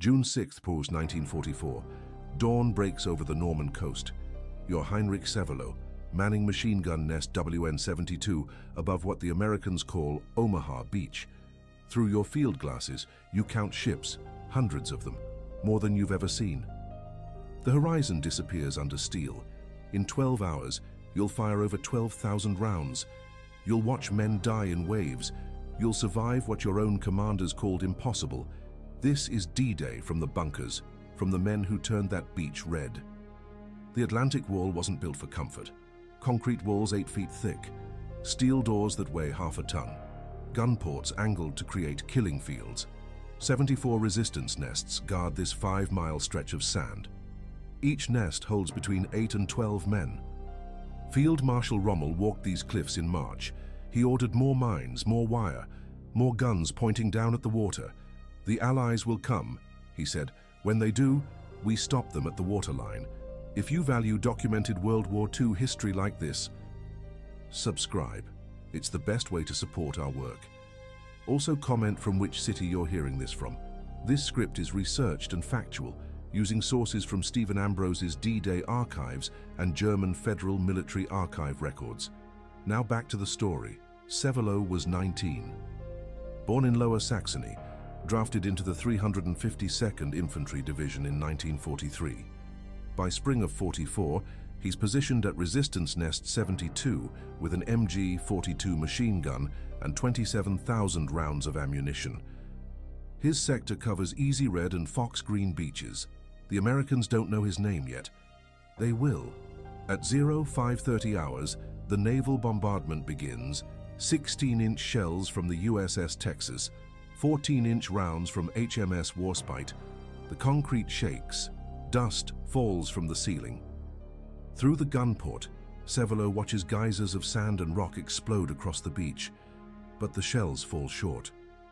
June 6, 1944. Dawn breaks over the Norman coast. You're Heinrich Severlow, manning machine gun nest WN-72 above what the Americans call Omaha Beach. Through your field glasses, you count ships, hundreds of them, more than you've ever seen. The horizon disappears under steel. In 12 hours, you'll fire over 12,000 rounds. You'll watch men die in waves. You'll survive what your own commanders called impossible. This is D-Day from the bunkers, from the men who turned that beach red. The Atlantic Wall wasn't built for comfort. Concrete walls 8 feet thick, steel doors that weigh half a ton, gun ports angled to create killing fields. 74 resistance nests guard this 5-mile stretch of sand. Each nest holds between 8 and 12 men. Field Marshal Rommel walked these cliffs in March. He ordered more mines, more wire, more guns pointing down at the water. The Allies will come, he said. When they do, we stop them at the waterline. If you value documented World War II history like this, subscribe. It's the best way to support our work. Also comment from which city you're hearing this from. This script is researched and factual, using sources from Stephen Ambrose's D-Day archives and German Federal Military Archive records. Now back to the story. Severlow was 19. Born in Lower Saxony, drafted into the 352nd Infantry Division in 1943. By spring of 44, he's positioned at Resistance Nest 72 with an MG-42 machine gun and 27,000 rounds of ammunition. His sector covers Easy Red and Fox Green beaches. The Americans don't know his name yet. They will. At 0530 hours, the naval bombardment begins. 16-inch shells from the USS Texas, 14-inch rounds from HMS Warspite. The concrete shakes. Dust falls from the ceiling. Through the gun port, Severlow watches geysers of sand and rock explode across the beach. But the shells fall short.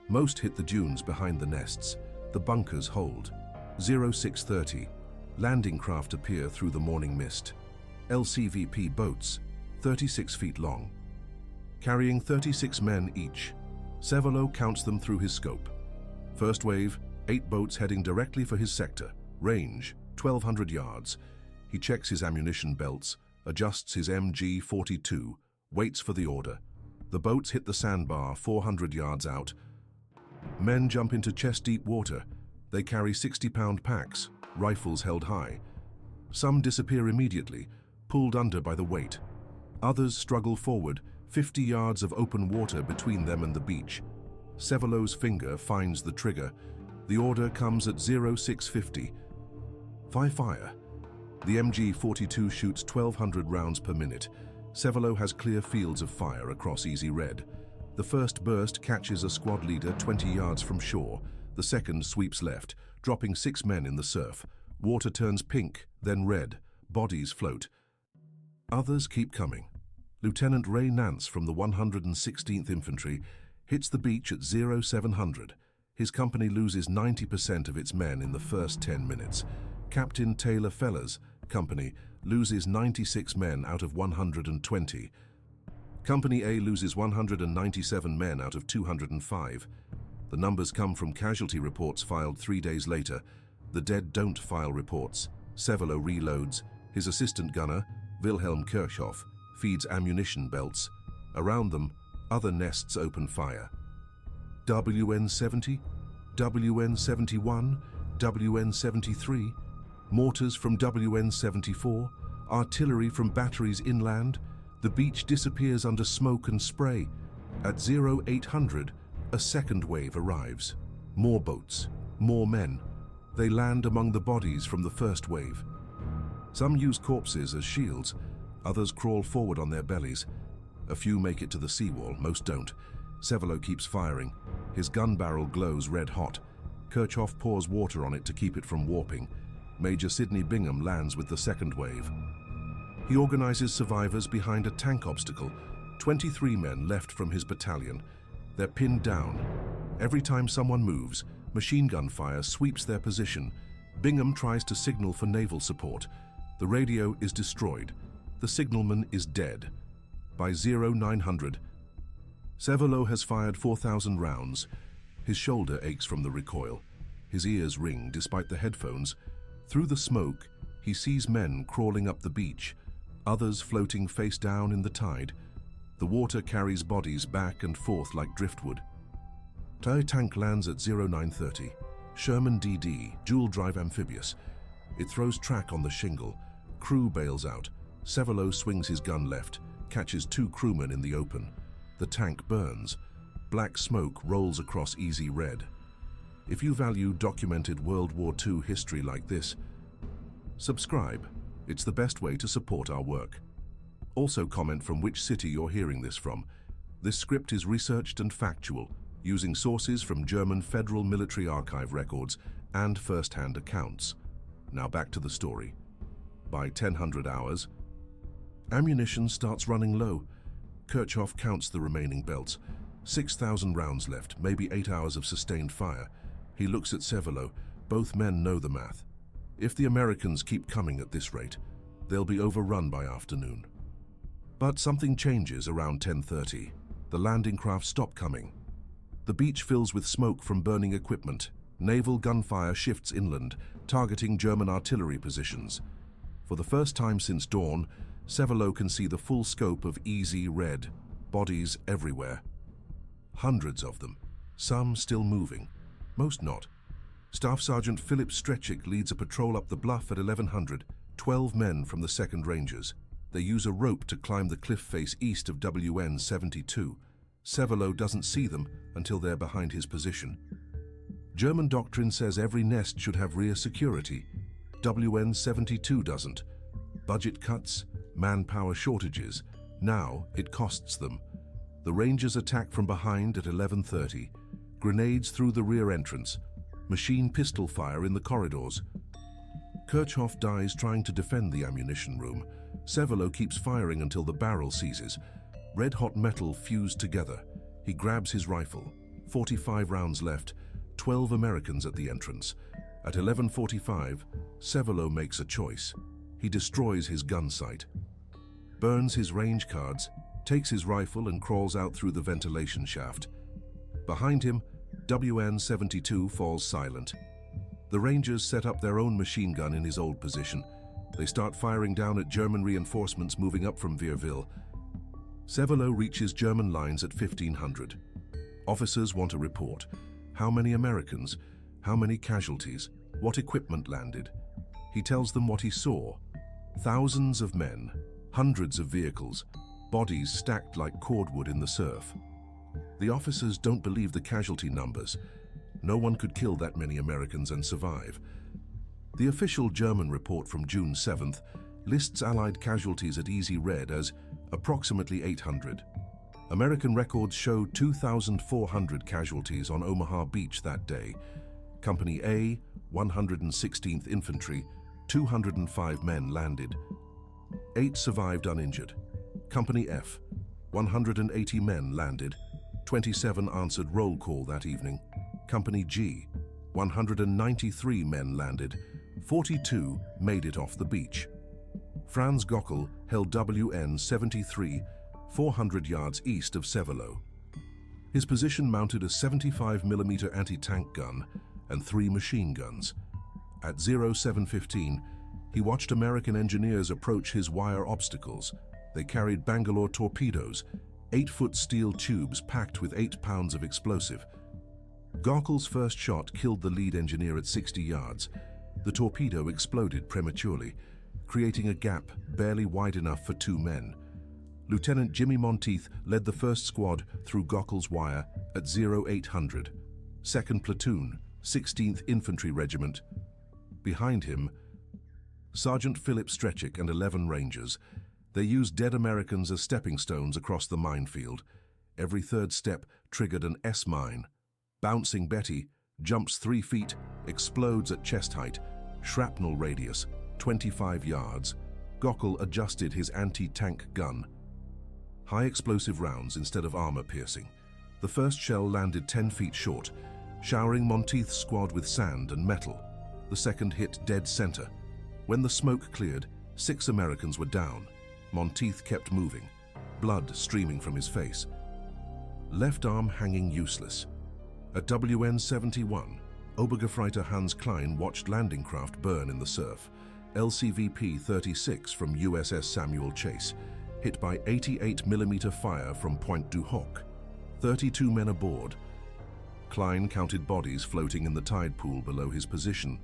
Most hit the dunes behind the nests. The bunkers hold. 0630. Landing craft appear through the morning mist. LCVP boats, 36 feet long. Carrying 36 men each. Severlow counts them through his scope. First wave, 8 boats heading directly for his sector. Range, 1,200 yards. He checks his ammunition belts, adjusts his MG-42, waits for the order. The boats hit the sandbar 400 yards out. Men jump into chest-deep water. They carry 60-pound packs, rifles held high. Some disappear immediately, pulled under by the weight. Others struggle forward, 50 yards of open water between them and the beach. Severlow's finger finds the trigger. The order comes at 0650. Fire. The MG-42 shoots 1,200 rounds per minute. Severlow has clear fields of fire across Easy Red. The first burst catches a squad leader 20 yards from shore. The second sweeps left, dropping 6 men in the surf. Water turns pink, then red. Bodies float. Others keep coming. Lieutenant Ray Nance from the 116th Infantry hits the beach at 0700. His company loses 90% of its men in the first 10 minutes. Captain Taylor Feller's company loses 96 men out of 120. Company A loses 197 men out of 205. The numbers come from casualty reports filed 3 days later. The dead don't file reports. Severlow reloads. His assistant gunner, Wilhelm Kirchhoff, feeds ammunition belts. Around them, other nests open fire. WN-70, WN-71, WN-73, mortars from WN-74, artillery from batteries inland. The beach disappears under smoke and spray. At 0800, a second wave arrives. More boats, more men. They land among the bodies from the first wave. Some use corpses as shields, others crawl forward on their bellies. A few make it to the seawall, most don't. Severlow keeps firing. His gun barrel glows red hot. Kirchhoff pours water on it to keep it from warping. Major Sidney Bingham lands with the second wave. He organizes survivors behind a tank obstacle. 23 men left from his battalion. They're pinned down. Every time someone moves, machine gun fire sweeps their position. Bingham tries to signal for naval support. The radio is destroyed. The signalman is dead. By 0900, Severlow has fired 4,000 rounds. His shoulder aches from the recoil. His ears ring despite the headphones. Through the smoke, he sees men crawling up the beach, others floating face down in the tide. The water carries bodies back and forth like driftwood. TIE tank lands at 0930. Sherman DD, dual-drive amphibious. It throws track on the shingle. Crew bails out. Sevelo swings his gun left, catches two crewmen in the open. The tank burns. Black smoke rolls across easy red. If you value documented World War II history like this, subscribe. It's the best way to support our work. Also comment from which city you're hearing this from. This script is researched and factual, using sources from German Federal Military Archive records and first-hand accounts. Now back to the story. By 1000 hours, ammunition starts running low. Kirchhoff counts the remaining belts. 6,000 rounds left, maybe 8 hours of sustained fire. He looks at Sevelo. Both men know the math. If the Americans keep coming at this rate, they'll be overrun by afternoon. But something changes around 10:30. The landing craft stop coming. The beach fills with smoke from burning equipment. Naval gunfire shifts inland, targeting German artillery positions. For the first time since dawn, Sevelo can see the full scope of easy red, bodies everywhere. Hundreds of them, some still moving, most not. Staff Sergeant Philip Strechik leads a patrol up the bluff at 1100, 12 men from the 2nd Rangers. They use a rope to climb the cliff face east of WN 72. Sevelo doesn't see them until they're behind his position. German doctrine says every nest should have rear security. WN 72 doesn't. Budget cuts, manpower shortages. Now it costs them. The Rangers attack from behind at 11:30. Grenades through the rear entrance. Machine pistol fire in the corridors. Kirchhoff dies trying to defend the ammunition room. Sevelo keeps firing until the barrel seizes. Red-hot metal fused together. He grabs his rifle. 45 rounds left. 12 Americans at the entrance. At 11:45, Sevelo makes a choice. He destroys his gun sight, burns his range cards, takes his rifle and crawls out through the ventilation shaft. Behind him, WN 72 falls silent. The Rangers set up their own machine gun in his old position. They start firing down at German reinforcements moving up from Vierville. Sevelo reaches German lines at 1500. Officers want a report. How many Americans? How many casualties? What equipment landed? He tells them what he saw. Thousands of men, hundreds of vehicles, bodies stacked like cordwood in the surf. The officers don't believe the casualty numbers. No one could kill that many Americans and survive. The official German report from June 7th lists Allied casualties at Easy Red as approximately 800. American records show 2,400 casualties on Omaha Beach that day. Company A, 116th Infantry, 205 men landed. 8 survived uninjured. Company F, 180 men landed. 27 answered roll call that evening. Company G, 193 men landed. 42 made it off the beach. Franz Gockel held WN 73, 400 yards east of Sevelo. His position mounted a 75mm anti-tank gun and 3 machine guns. At 0715, he watched American engineers approach his wire obstacles. They carried Bangalore torpedoes, 8-foot steel tubes packed with 8 pounds of explosive. Gockel's first shot killed the lead engineer at 60 yards. The torpedo exploded prematurely, creating a gap barely wide enough for 2 men. Lieutenant Jimmy Monteith led the first squad through Gockel's wire at 0800. 2nd Platoon, 16th Infantry Regiment. Behind him, Sergeant Philip Strechik and 11 Rangers. They used dead Americans as stepping stones across the minefield. Every third step triggered an S-mine. Bouncing Betty jumps 3 feet, explodes at chest height, shrapnel radius, 25 yards. Gockel adjusted his anti-tank gun. High explosive rounds instead of armor piercing. The first shell landed 10 feet short, showering Monteith's squad with sand and metal. The second hit dead center. When the smoke cleared, 6 Americans were down. Monteith kept moving, blood streaming from his face. Left arm hanging useless. At WN 71, Obergefreiter Hans Klein watched landing craft burn in the surf. LCVP-36 from USS Samuel Chase, hit by 88mm fire from Pointe du Hoc. 32 men aboard. Klein counted bodies floating in the tide pool below his position.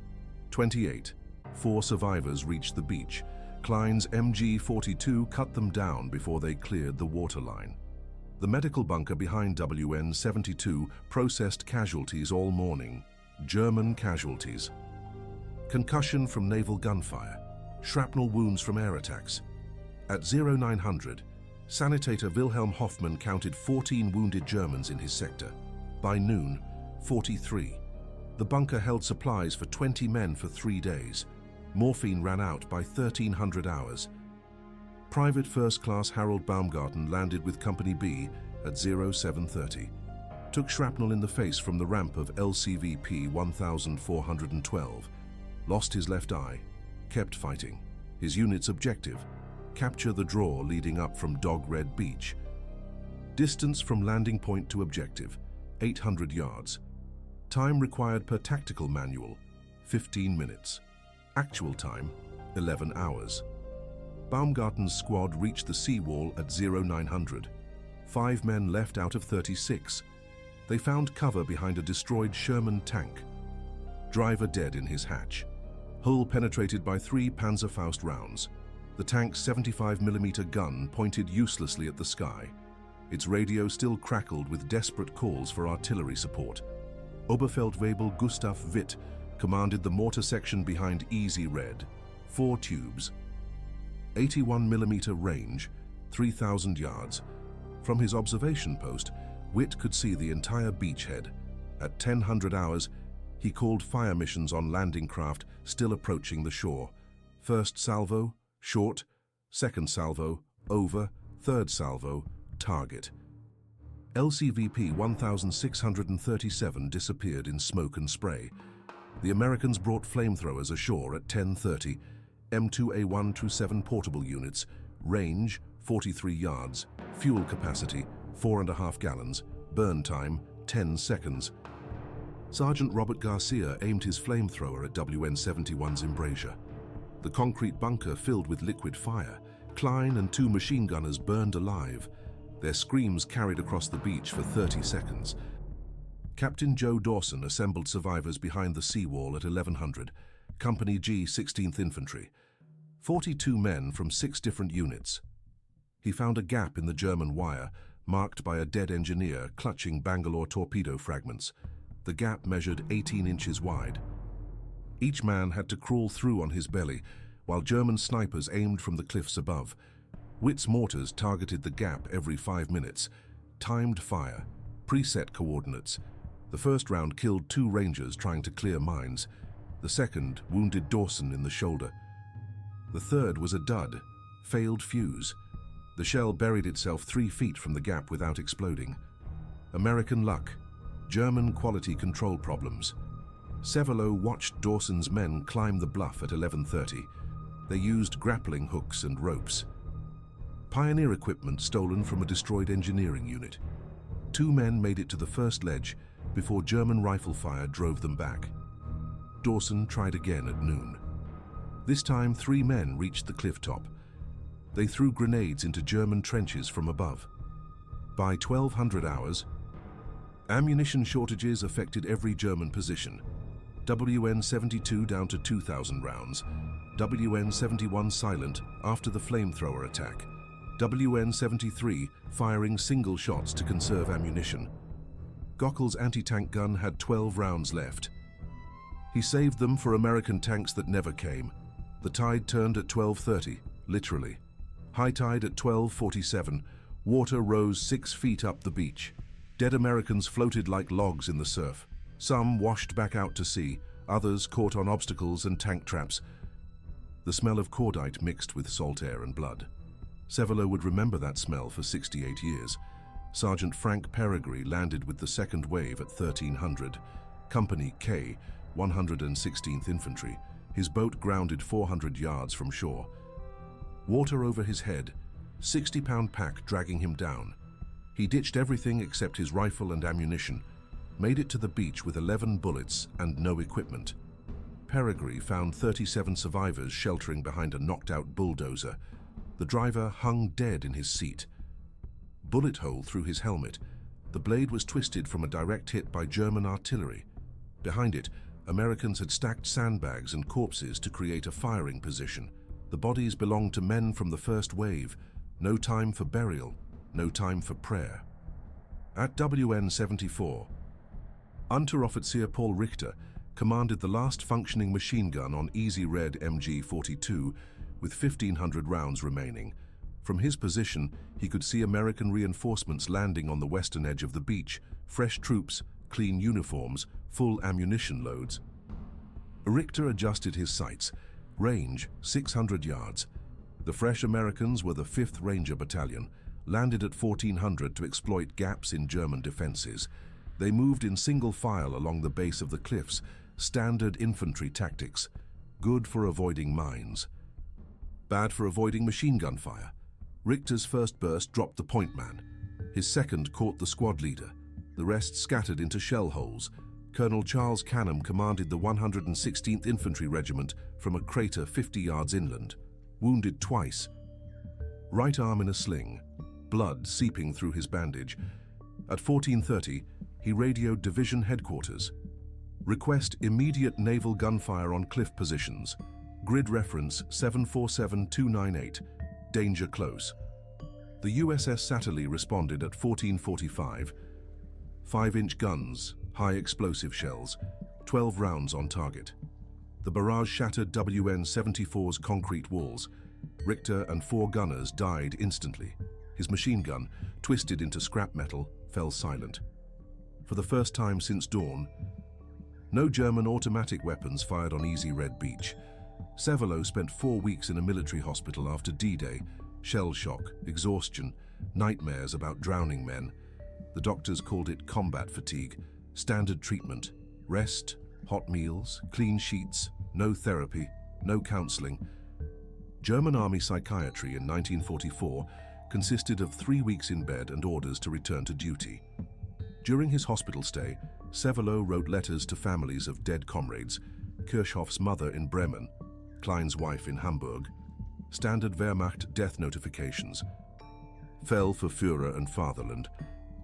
28. 4 survivors reached the beach. Klein's MG-42 cut them down before they cleared the waterline. The medical bunker behind WN-72 processed casualties all morning. German casualties. Concussion from naval gunfire. Shrapnel wounds from air attacks. At 0900, Sanitator Wilhelm Hoffmann counted 14 wounded Germans in his sector. By noon, 43. The bunker held supplies for 20 men for 3 days. Morphine ran out by 1300 hours. Private First Class Harold Baumgarten landed with Company B at 0730. Took shrapnel in the face from the ramp of LCVP 1412. Lost his left eye. Kept fighting. His unit's objective: capture the draw leading up from Dog Red Beach. Distance from landing point to objective: 800 yards. Time required per tactical manual: 15 minutes. Actual time: 11 hours. Baumgarten's squad reached the seawall at 0900. 5 men left out of 36. They found cover behind a destroyed Sherman tank. Driver dead in his hatch. Hull penetrated by 3 Panzerfaust rounds. The tank's 75mm gun pointed uselessly at the sky. Its radio still crackled with desperate calls for artillery support. Oberfeldwebel Gustav Witt commanded the mortar section behind Easy Red. 4 tubes. 81mm range, 3,000 yards. From his observation post, Witt could see the entire beachhead. At 1000 hours, he called fire missions on landing craft still approaching the shore. First salvo, short. Second salvo, over. Third salvo, target. LCVP 1637 disappeared in smoke and spray. The Americans brought flamethrowers ashore at 10:30. M2A127 portable units. Range, 43 yards. Fuel capacity, 4.5 gallons. Burn time, 10 seconds. Sergeant Robert Garcia aimed his flamethrower at WN-71's embrasure. The concrete bunker filled with liquid fire. Klein and 2 machine gunners burned alive. Their screams carried across the beach for 30 seconds. Captain Joe Dawson assembled survivors behind the seawall at 1100, Company G, 16th Infantry. 42 men from 6 different units. He found a gap in the German wire, marked by a dead engineer clutching Bangalore torpedo fragments. The gap measured 18 inches wide. Each man had to crawl through on his belly, while German snipers aimed from the cliffs above. Witt's mortars targeted the gap every 5 minutes. Timed fire. Preset coordinates. The first round killed 2 Rangers trying to clear mines. The second wounded Dawson in the shoulder. The third was a dud. Failed fuse. The shell buried itself 3 feet from the gap without exploding. American luck. German quality control problems. Sevelo watched Dawson's men climb the bluff at 11:30. They used grappling hooks and ropes. Pioneer equipment stolen from a destroyed engineering unit. 2 men made it to the first ledge before German rifle fire drove them back. Dawson tried again at noon. This time 3 men reached the cliff top. They threw grenades into German trenches from above. By 1200 hours, ammunition shortages affected every German position. WN-72 down to 2,000 rounds. WN-71 silent after the flamethrower attack. WN-73 firing single shots to conserve ammunition. Gockel's anti-tank gun had 12 rounds left. He saved them for American tanks that never came. The tide turned at 12:30, literally. High tide at 12:47. Water rose 6 feet up the beach. Dead Americans floated like logs in the surf. Some washed back out to sea, others caught on obstacles and tank traps. The smell of cordite mixed with salt air and blood. Sevelo would remember that smell for 68 years. Sergeant Frank Peregri landed with the second wave at 1300. Company K, 116th Infantry. His boat grounded 400 yards from shore. Water over his head, 60-pound pack dragging him down. He ditched everything except his rifle and ammunition. made it to the beach with 11 bullets and no equipment. Peregrine found 37 survivors sheltering behind a knocked-out bulldozer. The driver hung dead in his seat. Bullet hole through his helmet. The blade was twisted from a direct hit by German artillery. Behind it, Americans had stacked sandbags and corpses to create a firing position. The bodies belonged to men from the first wave. No time for burial, no time for prayer. At WN-74, Unteroffizier Paul Richter commanded the last functioning machine gun on Easy Red MG-42 with 1,500 rounds remaining. From his position, he could see American reinforcements landing on the western edge of the beach, fresh troops, clean uniforms, full ammunition loads. Richter adjusted his sights. Range, 600 yards. The fresh Americans were the 5th Ranger Battalion, landed at 1400 to exploit gaps in German defenses. They moved in single file along the base of the cliffs, standard infantry tactics, good for avoiding mines. Bad for avoiding machine gun fire. Richter's first burst dropped the point man. His second caught the squad leader. The rest scattered into shell holes. Colonel Charles Canham commanded the 116th Infantry Regiment from a crater 50 yards inland, wounded twice. Right arm in a sling, blood seeping through his bandage. At 14:30, he radioed division headquarters. Request immediate naval gunfire on cliff positions. Grid reference 747298. Danger close. The USS Satterlee responded at 14:45. 5-inch guns, high explosive shells, 12 rounds on target. The barrage shattered WN-74's concrete walls. Richter and 4 gunners died instantly. His machine gun, twisted into scrap metal, fell silent. For the first time since dawn, no German automatic weapons fired on Easy Red Beach. Sevelo spent 4 weeks in a military hospital after D-Day, shell shock, exhaustion, nightmares about drowning men. The doctors called it combat fatigue, standard treatment, rest, hot meals, clean sheets, no therapy, no counseling. German Army psychiatry in 1944 consisted of 3 weeks in bed and orders to return to duty. During his hospital stay, Sevelo wrote letters to families of dead comrades, Kirchhoff's mother in Bremen, Klein's wife in Hamburg, standard Wehrmacht death notifications. Fell for Führer and fatherland.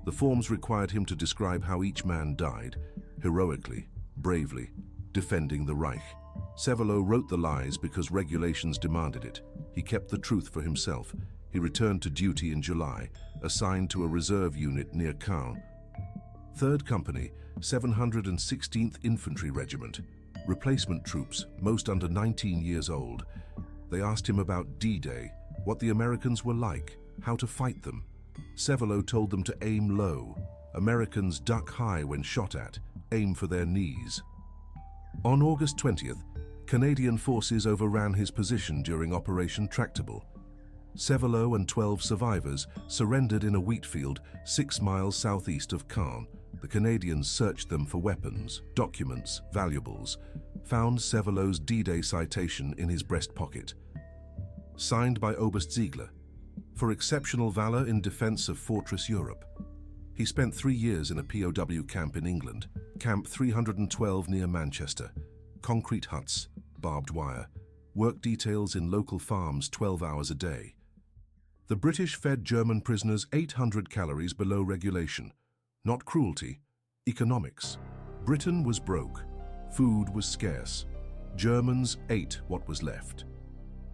The forms required him to describe how each man died, heroically, bravely, defending the Reich. Sevelo wrote the lies because regulations demanded it. He kept the truth for himself. He returned to duty in July, assigned to a reserve unit near Caen. 3rd Company, 716th Infantry Regiment. Replacement troops, most under 19 years old. They asked him about D-Day, what the Americans were like, how to fight them. Sevelo told them to aim low. Americans duck high when shot at, aim for their knees. On August 20th, Canadian forces overran his position during Operation Tractable. Sevelo and 12 survivors surrendered in a wheat field 6 miles southeast of Caen. The Canadians searched them for weapons, documents, valuables, found Sevelo's D-Day citation in his breast pocket. Signed by Oberst Ziegler, for exceptional valor in defense of Fortress Europe. He spent 3 years in a POW camp in England, Camp 312 near Manchester. Concrete huts, barbed wire, work details in local farms 12 hours a day. The British fed German prisoners 800 calories below regulation. Not cruelty, economics. Britain was broke. Food was scarce. Germans ate what was left.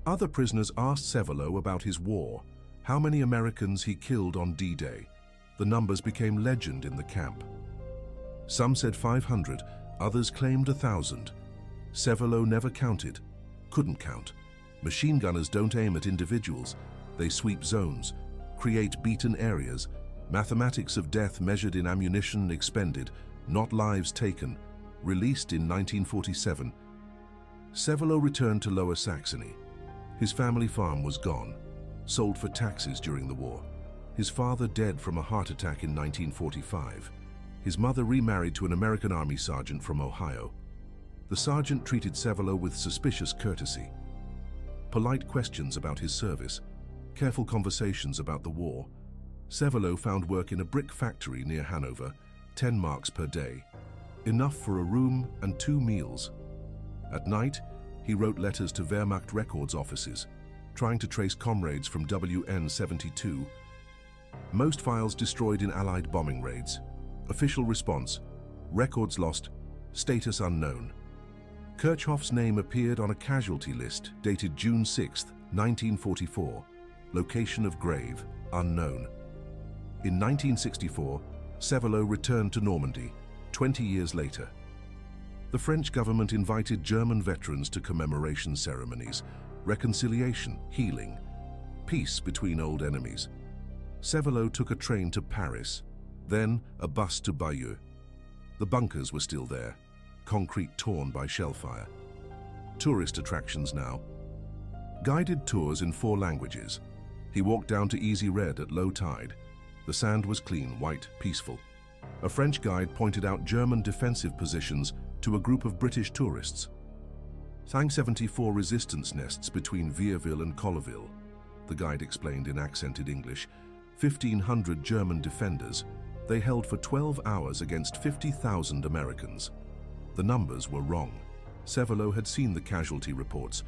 Other prisoners asked Sevelo about his war, how many Americans he killed on D-Day. The numbers became legend in the camp. Some said 500, others claimed 1,000. Sevelo never counted, couldn't count. Machine gunners don't aim at individuals. They sweep zones, create beaten areas. Mathematics of death measured in ammunition expended, not lives taken. Released in 1947. Sevelo returned to Lower Saxony. His family farm was gone, sold for taxes during the war. His father dead from a heart attack in 1945. His mother remarried to an American Army sergeant from Ohio. The sergeant treated Sevelo with suspicious courtesy. Polite questions about his service, careful conversations about the war. Sevelo found work in a brick factory near Hanover, 10 marks per day, enough for a room and 2 meals. At night, he wrote letters to Wehrmacht records offices, trying to trace comrades from WN-72. Most files destroyed in Allied bombing raids. Official response: records lost, status unknown. Kirchhoff's name appeared on a casualty list dated June 6, 1944. Location of grave unknown. In 1964, Severlo returned to Normandy, 20 years later. The French government invited German veterans to commemoration ceremonies, reconciliation, healing, peace between old enemies. Severlo took a train to Paris, then a bus to Bayeux. The bunkers were still there, concrete torn by shellfire. Tourist attractions now. Guided tours in 4 languages. He walked down to Easy Red at low tide. The sand was clean, white, peaceful. A French guide pointed out German defensive positions to a group of British tourists. 74 resistance nests between Vierville and Colleville, the guide explained in accented English. 1,500 German defenders. They held for 12 hours against 50,000 Americans. The numbers were wrong. Severlo had seen the casualty reports.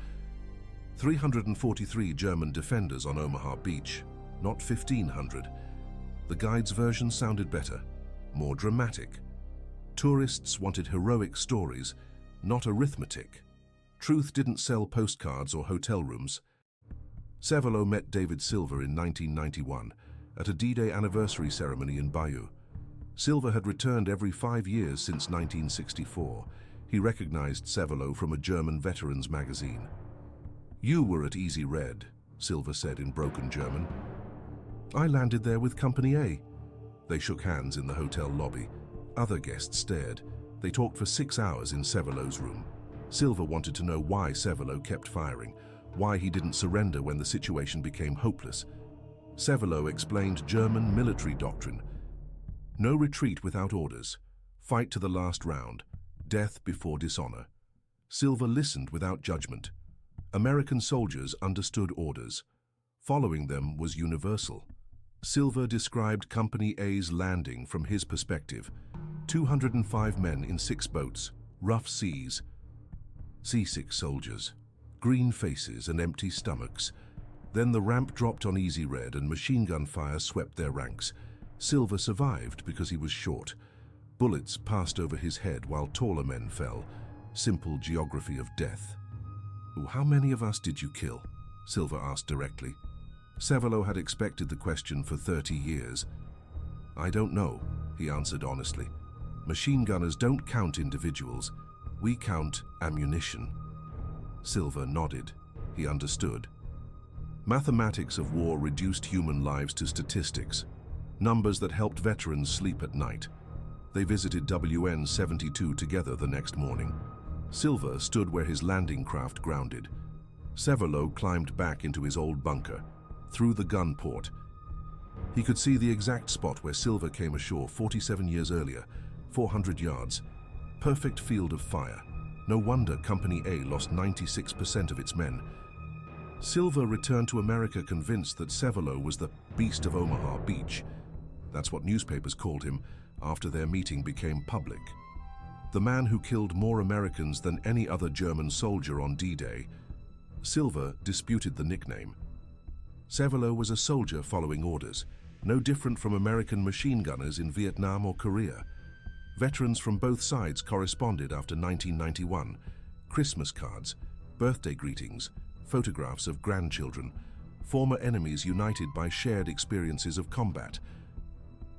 343 German defenders on Omaha Beach, not 1,500. The guide's version sounded better, more dramatic. Tourists wanted heroic stories, not arithmetic. Truth didn't sell postcards or hotel rooms. Severlo met David Silver in 1991 at a D-Day anniversary ceremony in Bayeux. Silver had returned every 5 years since 1964. He recognized Severlo from a German veterans magazine. "You were at Easy Red," Silver said in broken German. "I landed there with Company A." They shook hands in the hotel lobby. Other guests stared. They talked for 6 hours in Severlo's room. Silver wanted to know why Severlo kept firing, why he didn't surrender when the situation became hopeless. Severlo explained German military doctrine. No retreat without orders. Fight to the last round. Death before dishonor. Silver listened without judgment. American soldiers understood orders. Following them was universal. Silver described Company A's landing from his perspective. 205 men in 6 boats, rough seas. Seasick soldiers, green faces and empty stomachs. Then the ramp dropped on Easy Red and machine gun fire swept their ranks. Silver survived because he was short. Bullets passed over his head while taller men fell. Simple geography of death. "How many of us did you kill?" Silver asked directly. Severlo had expected the question for 30 years. "I don't know," he answered honestly. "Machine gunners don't count individuals. We count ammunition." Silver nodded. He understood. Mathematics of war reduced human lives to statistics, numbers that helped veterans sleep at night. They visited WN-72 together the next morning. Silver stood where his landing craft grounded. Severlo climbed back into his old bunker, through the gun port. He could see the exact spot where Silver came ashore 47 years earlier, 400 yards. Perfect field of fire. No wonder Company A lost 96% of its men. Silver returned to America convinced that Severlo was the Beast of Omaha Beach. That's what newspapers called him after their meeting became public. The man who killed more Americans than any other German soldier on D-Day. Silver disputed the nickname. Severlo was a soldier following orders, no different from American machine gunners in Vietnam or Korea. Veterans from both sides corresponded after 1991. Christmas cards, birthday greetings, photographs of grandchildren, former enemies united by shared experiences of combat.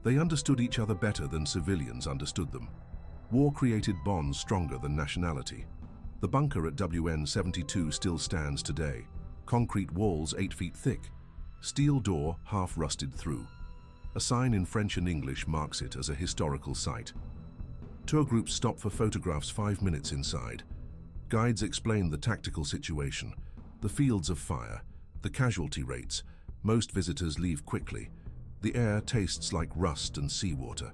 They understood each other better than civilians understood them. War created bonds stronger than nationality. The bunker at WN-72 still stands today. Concrete walls 8 feet thick. Steel door half rusted through. A sign in French and English marks it as a historical site. Tour groups stop for photographs 5 minutes inside. Guides explain the tactical situation, the fields of fire, the casualty rates. Most visitors leave quickly. The air tastes like rust and seawater.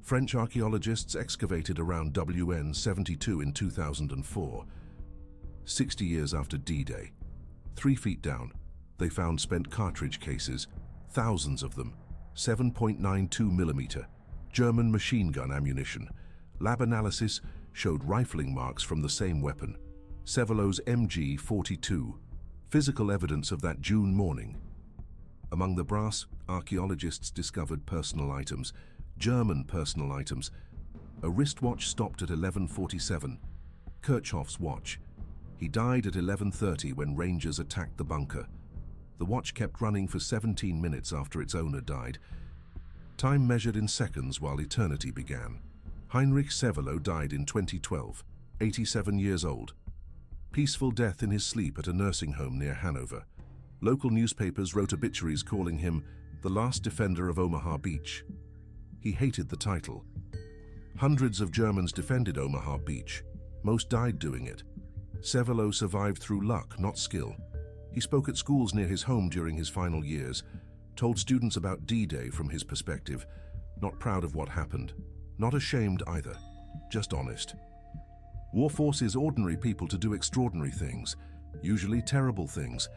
French archaeologists excavated around WN-72 in 2004. 60 years after D-Day. 3 feet down, they found spent cartridge cases, thousands of them, 7.92 millimeter, German machine gun ammunition. Lab analysis showed rifling marks from the same weapon. Sevelo's MG-42. Physical evidence of that June morning. Among the brass, archaeologists discovered personal items, German personal items. A wristwatch stopped at 11:47. Kirchhoff's watch. He died at 11:30 when Rangers attacked the bunker. The watch kept running for 17 minutes after its owner died. Time measured in seconds while eternity began. Heinrich Sevelo died in 2012, 87 years old. Peaceful death in his sleep at a nursing home near Hanover. Local newspapers wrote obituaries calling him the last defender of Omaha Beach. He hated the title. Hundreds of Germans defended Omaha Beach. Most died doing it. Sevelo survived through luck, not skill. He spoke at schools near his home during his final years, told students about D-Day from his perspective, not proud of what happened, not ashamed either, just honest. War forces ordinary people to do extraordinary things, usually terrible things.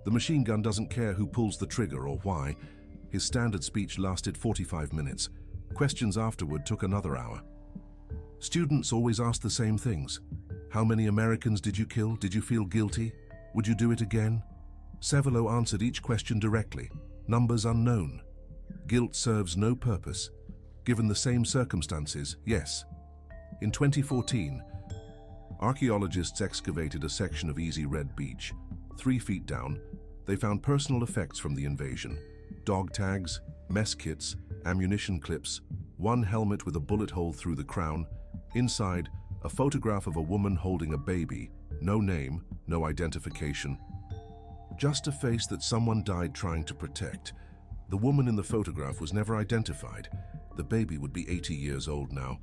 The machine gun doesn't care who pulls the trigger or why. His standard speech lasted 45 minutes. Questions afterward took another hour. Students always asked the same things. How many Americans did you kill? Did you feel guilty? Would you do it again? Sevelo answered each question directly. Numbers unknown. Guilt serves no purpose. Given the same circumstances, yes. In 2014, archaeologists excavated a section of Easy Red Beach. 3 feet down, they found personal effects from the invasion. Dog tags, mess kits, ammunition clips, one helmet with a bullet hole through the crown. Inside, a photograph of a woman holding a baby. No name, no identification. Just a face that someone died trying to protect. The woman in the photograph was never identified. The baby would be 80 years old now.